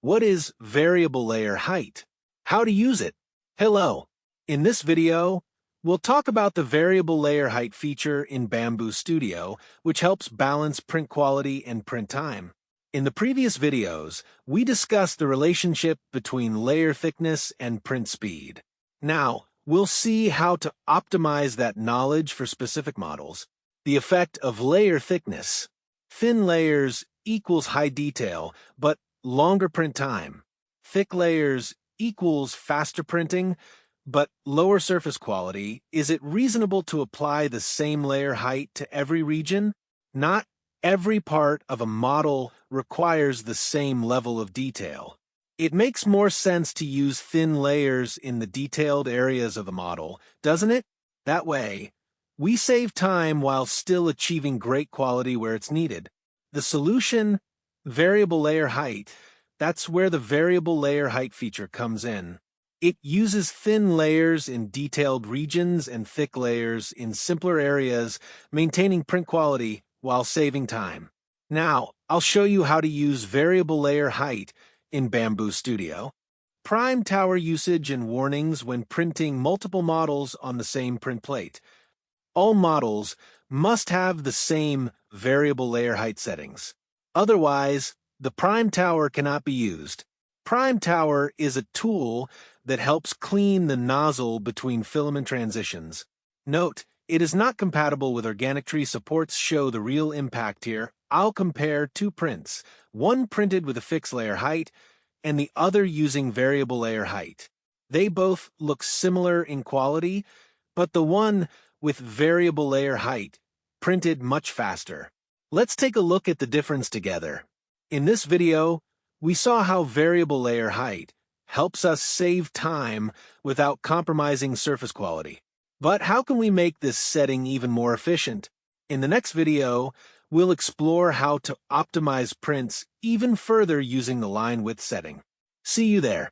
What is variable layer height? How to use it? Hello. In this video, we'll talk about the variable layer height feature in Bambu Studio, which helps balance print quality and print time. In the previous videos, we discussed the relationship between layer thickness and print speed. Now, we'll see how to optimize that knowledge for specific models. The effect of layer thickness. Thin layers equals high detail, but longer print time. Thick layers equals faster printing, but lower surface quality. Is it reasonable to apply the same layer height to every region? Not every part of a model requires the same level of detail. It makes more sense to use thin layers in the detailed areas of the model, doesn't it? That way, we save time while still achieving great quality where it's needed. The solution? Variable layer height. That's where the variable layer height feature comes in. It uses thin layers in detailed regions and thick layers in simpler areas, maintaining print quality while saving time. Now, I'll show you how to use variable layer height in Bambu Studio. Prime tower usage and warnings when printing multiple models on the same print plate. All models must have the same variable layer height settings. Otherwise, the prime tower cannot be used. Prime tower is a tool that helps clean the nozzle between filament transitions. Note, it is not compatible with organic tree. Supports show the real impact here. I'll compare two prints, one printed with a fixed layer height and the other using variable layer height. They both look similar in quality, but the one with variable layer height printed much faster. Let's take a look at the difference together. In this video, we saw how variable layer height helps us save time without compromising surface quality. But how can we make this setting even more efficient? In the next video, we'll explore how to optimize prints even further using the line width setting. See you there.